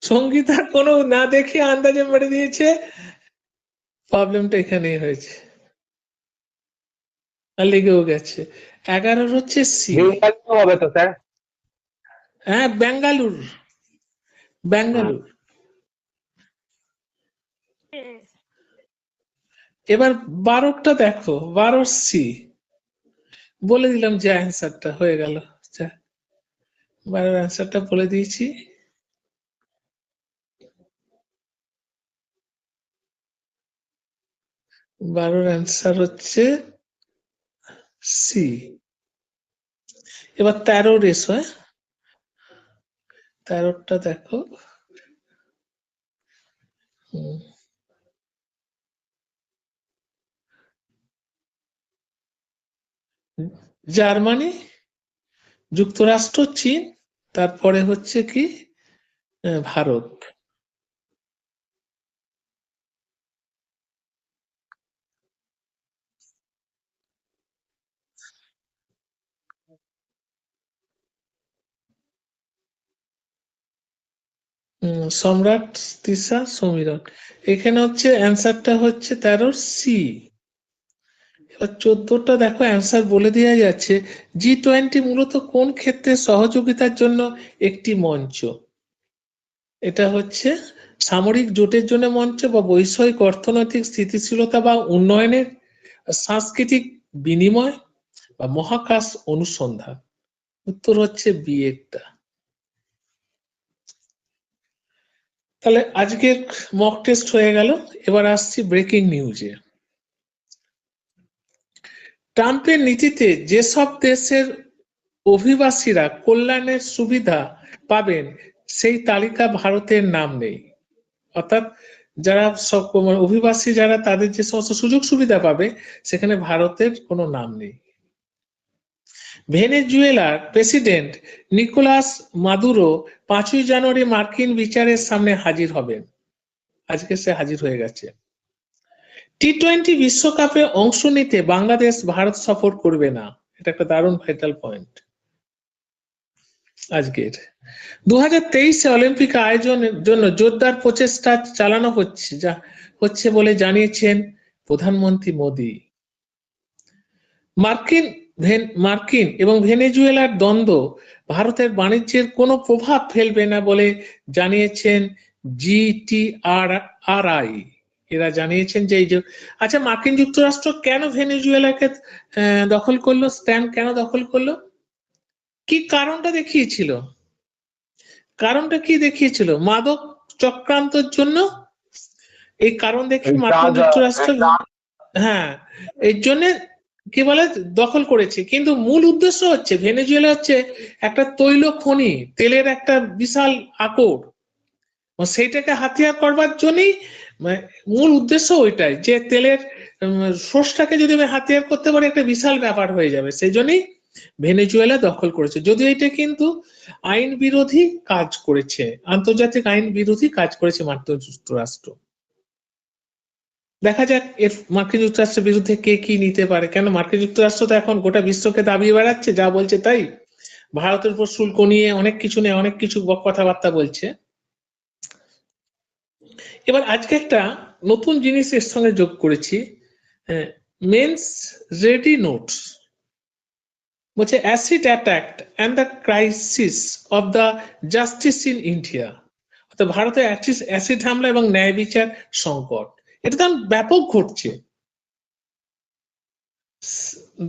[SPEAKER 1] সঙ্গীতা কোনো না দেখে আন্দাজে মেরে দিয়েছে। প্রবলেমটা এখানেই হয়েছে, আর লেগেও গেছে। 11-র হচ্ছে সি।
[SPEAKER 3] বেঙ্গালুরু হবে তো স্যার?
[SPEAKER 1] হ্যাঁ, বেঙ্গালুর, বেঙ্গালুর। এবার 12টা দেখো, 12 সি। বলে দিলাম যে অ্যান্সারটা হয়ে গেল। 12-র অ্যান্সারটা বলে দিয়েছি। বারোর অ্যান্সার হচ্ছে সি। এবার 13-র এসো। 13টা দেখো, জার্মানি, যুক্তরাষ্ট্র, চীন, তারপরে হচ্ছে কি ভারত। সম্রাট, তিশা, সমীরণ। এখানে হচ্ছে অ্যান্সারটা হচ্ছে 13-র সি। এবার 14টা দেখো, অ্যান্সার বলে দেওয়া যাচ্ছে। G20 মূলত কোন ক্ষেত্রে সহযোগিতার জন্য একটি মঞ্চ? এটা হচ্ছে সামরিক জোটের জন্য মঞ্চ, বা বৈষয়িক অর্থনৈতিক স্থিতিশীলতা বা উন্নয়নের, সাংস্কৃতিক বিনিময়, বা মহাকাশ অনুসন্ধান। উত্তর হচ্ছে বি একটা। তাহলে আজকের মক টেস্ট হয়ে গেল। এবার আসছি ব্রেকিং নিউজে। ট্রাম্পের নীতিতে যেসব দেশের অভিবাসীরা কল্যাণের সুবিধা পাবেন সেই তালিকা ভারতের নাম নেই। অর্থাৎ যারা অভিবাসী যারা, তাদের যে সমস্ত সুযোগ সুবিধা পাবে সেখানে ভারতের কোনো নাম নেই। ভেনেজুয়েলার প্রেসিডেন্ট নিকোলাস মাদুরো 5ই জানুয়ারি মার্কিন বিচারের সামনে হাজির হবেন। আজকে সে হাজির হয়ে গেছে। T20 বিশ্বকাপে অংশ নিতে বাংলাদেশ ভারত সফর করবে না। এটা একটা দারুণ ভাইটাল পয়েন্ট আজকের। 2023 অলিম্পিক আয়োজনের জন্য জোরদার প্রচেষ্টা চালানো হচ্ছে বলে জানিয়েছেন প্রধানমন্ত্রী মোদী। মার্কিন এবং ভেনেজুয়েলার দ্বন্দ্ব ভারতের বাণিজ্যের কোনো প্রভাব ফেলবে না বলে জানিয়েছেন GTRI। এরা জানিয়েছেন যে আচ্ছা, মার্কিন যুক্তরাষ্ট্র কেন ভেনেজুয়েলাকে দখল করলো, স্ট্যান্ড কেন দখল করলো, কি কারণটা দেখিয়েছিল? কারণটা কি দেখিয়েছিল? মাদক চক্রান্তের জন্য এই কারণ দেখে মার্কিন যুক্তরাষ্ট্র, হ্যাঁ, এর জন্য কি বলে দখল করেছে। কিন্তু মূল উদ্দেশ্য হচ্ছে, ভেনেজুয়েলা হচ্ছে একটা তৈল খনি, তেলের একটা বিশাল আকর, সেইটাকে হাতিয়ার করবার জন্যই মূল উদ্দেশ্য ওইটাই, যে তেলের সোর্সটাকে যদি আমি হাতিয়ার করতে পারি একটা বিশাল ব্যাপার হয়ে যাবে, সেই জন্যই ভেনেজুয়েলা দখল করেছে। যদিও এটা কিন্তু আইন বিরোধী কাজ করেছে, আন্তর্জাতিক আইন বিরোধী কাজ করেছে মার্কিন যুক্তরাষ্ট্র। দেখা যাক এর মার্কিন যুক্তরাষ্ট্রের বিরুদ্ধে কে কি নিতে পারে। কেন মার্কিন যুক্তরাষ্ট্র তো এখন গোটা বিশ্বকে দাবিয়ে বেড়াচ্ছে, যা বলছে তাই। ভারতের উপর শুল্ক নিয়ে অনেক কিছু নিয়ে অনেক কিছু কথাবার্তা বলছে। এবার আজকে একটা নতুন জিনিস এর সঙ্গে যোগ করেছি, মেন্স রেডি নোটস, বলছে acid attack and the crisis of the justice in India, অর্থাৎ ভারতে অ্যাসিড হামলা এবং ন্যায় বিচার সংকট, এটা তো ব্যাপক ঘটছে।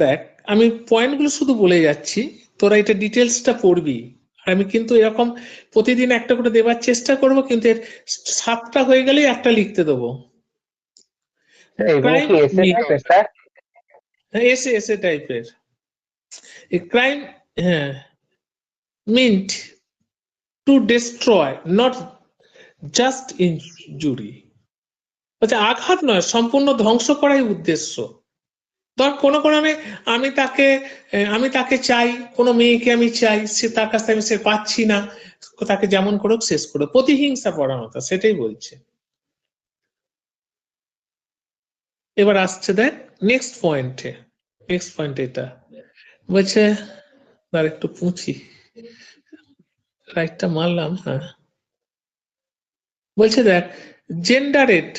[SPEAKER 1] দেখ আমি পয়েন্টগুলো শুধু বলে যাচ্ছি, তোরা এটা ডিটেলসটা পড়বি। আর আমি কিন্তু এরকম প্রতিদিন একটা করে দেবার চেষ্টা করব, কিন্তু এর 7টা হয়ে গেলেই একটা লিখতে দেবো।
[SPEAKER 3] এগুলো কি এসে টাইপের স্যার?
[SPEAKER 1] এসে এসে টাইপের ক্রাইম, হ্যাঁ, mint to destroy not just injury, আচ্ছা আঘাত নয়, সম্পূর্ণ ধ্বংস করাই উদ্দেশ্য। ধর কোনো কারণে আমি তাকে চাই, কোনো মেয়েকে আমি চাই, সে তার কাছ থেকে সে পাচ্ছি না, তাকে যেমন করুক শেষ করো, প্রতিহিংসা পরায়ণতা, সেটাই বলছে। এবার আসছে দেখ নেক্সট পয়েন্টে এটা বলছে, আর একটু পুঁছি, রাইটটা মারলাম, হ্যাঁ, বলছে দেখ জেন্ডারেড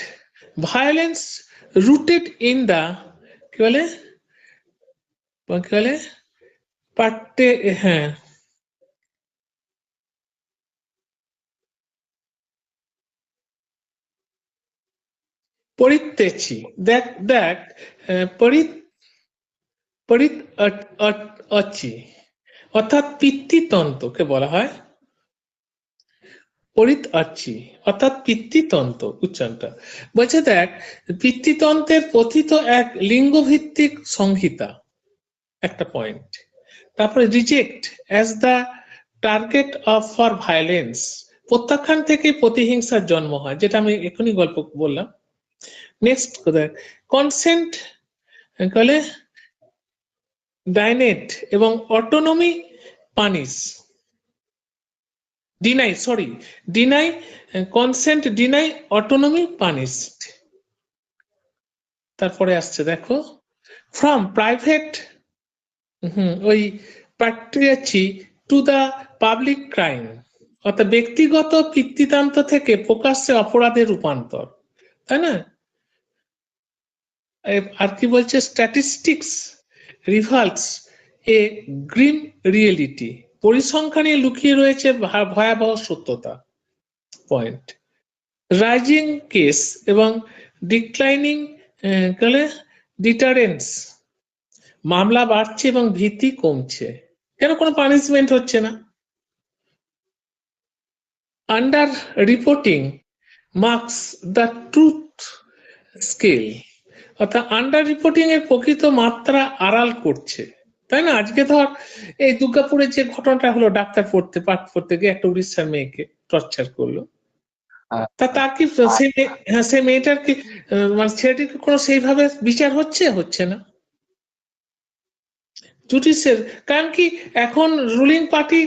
[SPEAKER 1] ভায়োলেন্স রুটেড ইন দা কি বলে পার্টে, হ্যাঁ, পরিত্যেচি, দেখ দেখ পরিত্যচি অর্থাৎ পিতৃতন্ত্রকে বলা হয় পরিত্যচি, অর্থাৎ পিতৃতন্ত্র উচ্চারণটা। বলছে দেখ পিতৃতন্ত্রের কথিত এক লিঙ্গভিত্তিক সংহিতা, একটা পয়েন্ট। তারপরে reject as the target of for violence, প্রত্যাখ্যান থেকে প্রতিহিংসার জন্ম হয়, যেটা আমি এখনই গল্প বললাম। নেক্সট কোথায় কনসেন্ট বলে ডাইনেট এবং autonomy punish, deny consent, deny autonomy punished. তারপরে আসছে দেখো ফ্রম প্রাইভেট ওই patriarchy to the public crime, অর্থাৎ ব্যক্তিগত পিতৃতন্ত্র থেকে প্রকাশ্যে অপরাধের রূপান্তর, তাই না? আর কি বলছে স্ট্যাটিস্টিক্স রিভালস এ গ্রিম রিয়েলিটি, পরিসংখ্যানে লুকিয়ে রয়েছে ভয়াবহ সত্যতা। পয়েন্ট রাইজিং কেস এবং ডিক্লাইনিং ডিটারেন্স, মামলা বাড়ছে এবং ভীতি কমছে, কেন কোনো পানিশমেন্ট হচ্ছে না। Under reporting marks the truth scale, অর্থাৎ আন্ডার রিপোর্টিং এর প্রকৃত মাত্রা আড়াল করছে, তাই না? আজকে ধর এই দুর্গাপুরের যে ঘটনাটা হলো, ডাক্তার পাঠ পড়তে গিয়ে একটা উড়িষ্যার মেয়েকে টর্চার করলো, তার কি সেই মেয়েটার কি মানে ছেলেটির কোনো সেইভাবে বিচার হচ্ছে না জুডিশিয়াল, কারণ কি এখন রুলিং পার্টি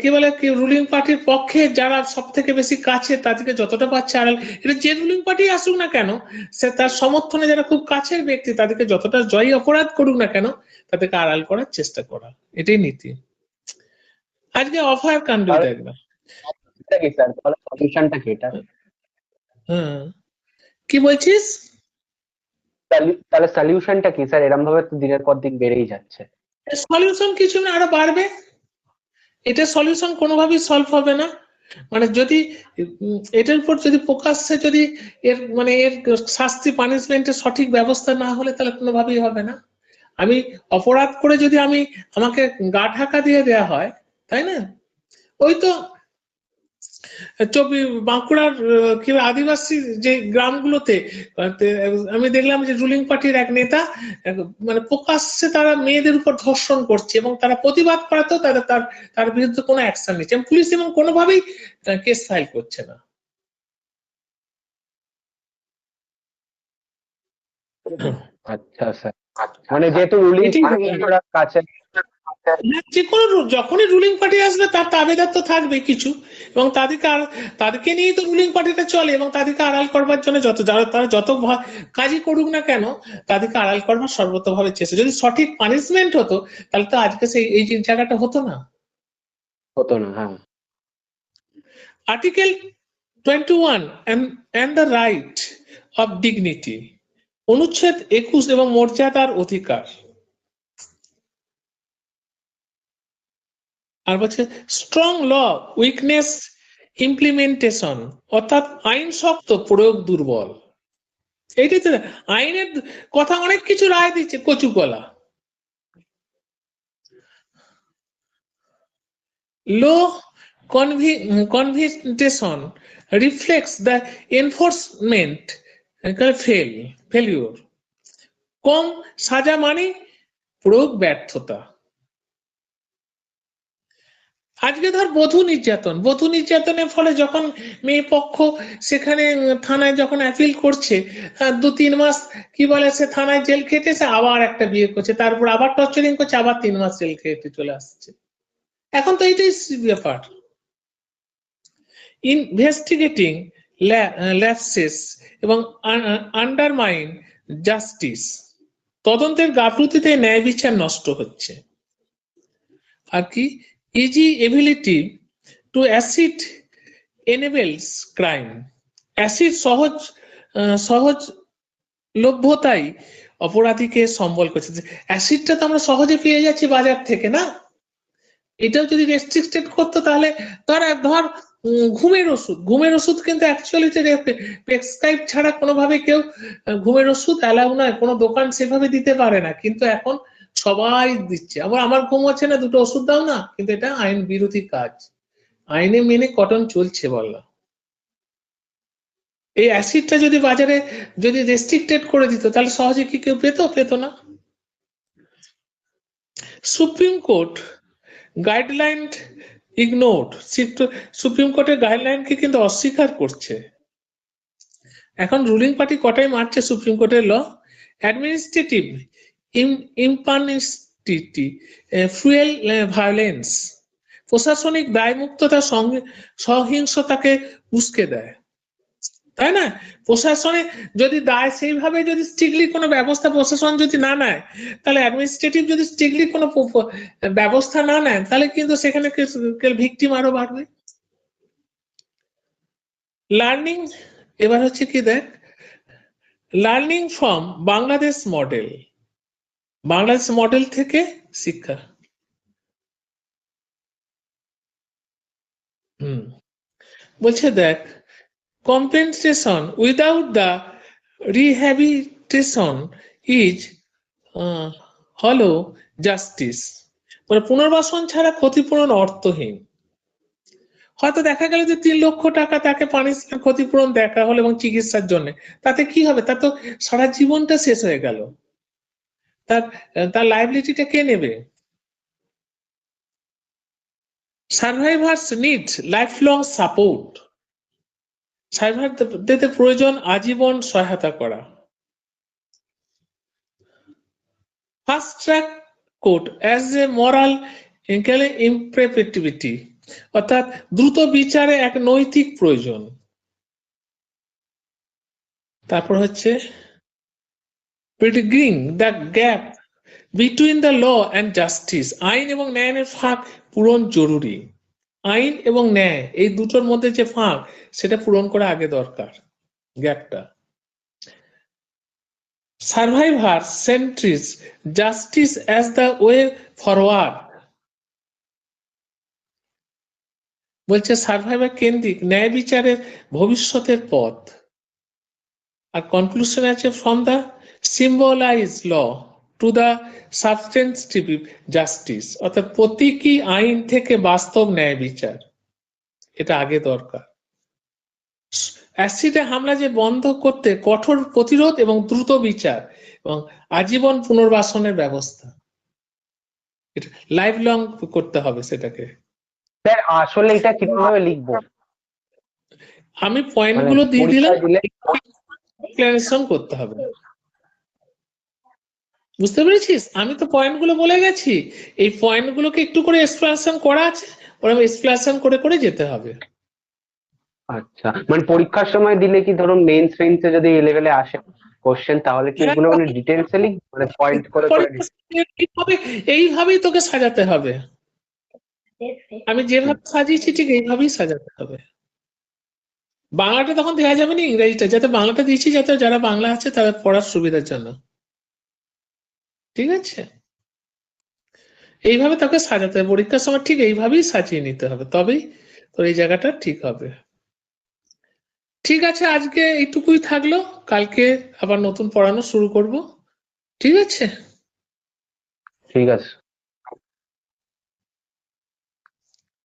[SPEAKER 1] কি বলে কি রুলিং পার্টির পক্ষে যারা সব থেকে বেশি কাছে তাদেরকে যতটা পাচ্ছে আড়াল, এটা যে রুলিং পার্টি আসুক না কেন, সে তার সমর্থনে যারা খুব কাছের ব্যক্তি তাদেরকে যতটা জয়ী অপরাধ করুক না কেন তাদেরকে আড়াল করার চেষ্টা করা, এটাই নীতি। আজকে অফার কাণ্ড দেখবে,
[SPEAKER 3] সলিউশনটা কি এটা?
[SPEAKER 1] হ্যাঁ কি বলছিস?
[SPEAKER 3] তাহলে সলিউশনটা কি স্যার? এরকম ভাবে তো দিনের পর দিন বেড়েই যাচ্ছে।
[SPEAKER 1] সলিউশন কিছু না, আরো বাড়বে। এটা সলিউশন কোনোভাবেই সলভ হবে না, মানে যদি এটার উপর যদি প্রকাশ্যে যদি এর মানে এর শাস্তি পানিশমেন্টের সঠিক ব্যবস্থা না হলে তাহলে কোনোভাবেই হবে না। আমি অপরাধ করে যদি আমাকে গা ঢাকা দিয়ে দেয়া হয়, তাই না? ওই তো বাঁকুড়ার কি আদিবাসী যে গ্রামগুলোতে আমি দেখলাম যে রুলিং পার্টির এক নেতা মানে প্রকাশ্যে তারা মেয়েদের উপর ধর্ষণ করছে এবং তারা প্রতিবাদ করাতেও তার বিরুদ্ধে কোনো অ্যাকশন নিচ্ছে, পুলিশ এবং কোনোভাবেই কেস ফাইল করছে না।
[SPEAKER 3] আচ্ছা স্যার, মানে যেহেতু রুলিং কাছে
[SPEAKER 1] যে কোনো যখনই রুলিং পার্টি আসবে তার তাবেদার তো থাকবে কিছু, এবং তাদেরকে নিয়েই তো রুলিং পার্টিটা চলে, এবং তাদেরকে আড়াল করবার জন্য তারা যত কাজই করুক না কেন তাদেরকে আড়াল করবার সর্বতভাবে চেষ্টা। যদি সঠিক পানিশমেন্ট হতো তাহলে তো আজকে এই জায়গাটা হতো না।
[SPEAKER 3] হ্যাঁ।
[SPEAKER 1] Article 21 and the right of dignity, অনুচ্ছেদ 21 এবং মর্যাদার অধিকার। আর বলছে স্ট্রং ল উইকনেস ইমপ্লিমেন্টেশন, অর্থাৎ আইন শক্ত প্রয়োগ দুর্বল। এইটাই তো আইনের কথা, অনেক কিছু রায় দিচ্ছে কচু কলা। Low conviction reflects the enforcement failure, কম সাজা মানে প্রয়োগ ব্যর্থতা। আজকে ধর বধূ নির্যাতনের ফলে যখন মেয়ে পক্ষ সেখানে থানায় যখন অ্যাপিল করছে, 2-3 মাস কি বলে সে থানায় জেল খেটেছে, আবার একটা বিয়ে করছে, তারপর আবার টর্চারিং করছে, আবার 3 মাস জেল খেটে চলে আসছে। এখন তো এইটাই ব্যাপার। ইনভেস্টিগেটিং ল্যাপসেস এবং আন্ডারমাইন জাস্টিস, তদন্তের গাফলতিতে ন্যায় বিচার নষ্ট হচ্ছে। আর কি easy ability to acid enables crime, acid সহজ লভ্যতাই অপরাধীকে সম্বল করছে। অ্যাসিডটা তো আমরা সহজে পেয়ে যাচ্ছি বাজার থেকে, না? এটাও যদি রেস্ট্রিক্টেড করতো তাহলে ধর ঘুমের ওষুধ কিন্তু অ্যাকচুয়ালি প্রেসক্রাইব ছাড়া কোনোভাবে কেউ ঘুমের ওষুধ অ্যালাউ নয়, কোনো দোকান সেভাবে দিতে পারে না, কিন্তু এখন সবাই দিচ্ছে। আবার আমার ঘুম হচ্ছে না, 2টো ওষুধ দাও না, কিন্তু এটা আইন বিরোধী কাজ, আইনে মেনে কটন চলছে বললাম। এই অ্যাসিডটা যদি বাজারে যদি রেস্ট্রিক্টেড করে দিত তাহলে সহজে কি কেউ পেত না। Supreme court guideline ignored, supreme কোর্টের গাইডলাইনকে কিন্তু অস্বীকার করছে। এখন রুলিং পার্টি কটাই মারছে সুপ্রিম কোর্টের ল। অ্যাডমিনিস্ট্রেটিভ ইম্পানিটি, ফুয়েল ভায়োলেন্স, প্রশাসনিক দায়মুক্ততা সহিংসতাকে উস্কে দেয়, তাই না? প্রশাসনে যদি দায় সেইভাবে যদি স্ট্রিক্টলি কোনো ব্যবস্থা প্রশাসন যদি না নেয়, তাহলে অ্যাডমিনিস্ট্রেটিভ যদি স্ট্রিক্টলি কোনো ব্যবস্থা না নেয়, তাহলে কিন্তু সেখানে ভিকটিম আরো বাড়বে। লার্নিং, এবার হচ্ছে কি দেখ, লার্নিং ফ্রম বাংলাদেশ মডেল থেকে শিক্ষা। বলছে দেখ, compensation without the rehabilitation is hollow justice, মানে পুনর্বাসন ছাড়া ক্ষতিপূরণ অর্থহীন। হয়তো দেখা গেল যে 3 লক্ষ টাকা তাকে পানিশমেন্ট ক্ষতিপূরণ দেখা হলো এবং চিকিৎসার জন্য, তাতে কি হবে? তার তো সারা জীবনটা শেষ হয়ে গেল, তার লাইবিলিটিটা কে নেবে? সার্ভাইভার্স নিড লাইফলং সাপোর্ট, সার্ভাইভারদের প্রয়োজন আজীবন সহায়তা করা। Fast track court as a moral imperative, অর্থাৎ দ্রুত বিচারে এক নৈতিক প্রয়োজন। তারপর হচ্ছে bridging the gap between the law and justice, আইন এবং ন্যায়ের ফাঁক পূরণ জরুরি। আইন এবং ন্যায় এই দুটোর মধ্যে যে ফাঁক, সেটা পূরণ করা আগে দরকার, গ্যাপটা। Survivor centric justice as the way forward, বলছে সার্ভাইভার কেন্দ্রিক ন্যায় বিচারের ভবিষ্যতের পথ। আর কনক্লুশন আছে from the symbolise law to the substantive justice, অর্থাৎ প্রতীকী আইন থেকে বাস্তব ন্যায় বিচার, এটা আগে দরকার। অ্যাসিডে হামলা যে বন্ধ করতে কঠোর প্রতিরোধ এবং দ্রুত বিচার এবং আজীবন পুনর্বাসনের ব্যবস্থা, এটা লাইফ লং করতে হবে সেটাকে।
[SPEAKER 3] স্যার আসলে এটা কিভাবে লিখবো?
[SPEAKER 1] আমি পয়েন্টগুলো দিয়ে দিলাম, এক্সপ্লেনেশন করতে হবে। বুঝতে পেরেছিস? আমি তো পয়েন্ট গুলো বলে গেছি, এই পয়েন্ট গুলোকে একটু করে এক্সপ্লেনেশন করা আছে, ওরকম এক্সপ্লেনেশন করে করে যেতে হবে।
[SPEAKER 3] আচ্ছা, মানে পরীক্ষার সময় দিলে কি ধরুন মেইন স্ট্রিমসে যদি এই লেভেলে আসে কোশ্চেন, তাহলে কি এগুলো মানে ডিটেলসে লিখ, মানে পয়েন্ট করে করে
[SPEAKER 1] এইভাবেই তোকে সাজাতে হবে। আমি যেভাবে সাজিয়েছি ঠিক এইভাবেই সাজাতে হবে। বাংলাটা তখন দেওয়া যাবে না, ইংরেজিটা, যাতে বাংলাটা দিয়েছি যাতে যারা বাংলা আছে তারা পড়ার সুবিধার জন্য। ঠিক আছে, এইভাবে তোকে সাজাতে হবে পরীক্ষার সময়, ঠিক এইভাবেই সাজিয়ে নিতে হবে, তবেই তোর এই জায়গাটা ঠিক হবে। ঠিক আছে, আজকে এইটুকুই থাকলো, কালকে আবার নতুন পড়ানো শুরু করব। ঠিক আছে।
[SPEAKER 3] ঠিক আছে।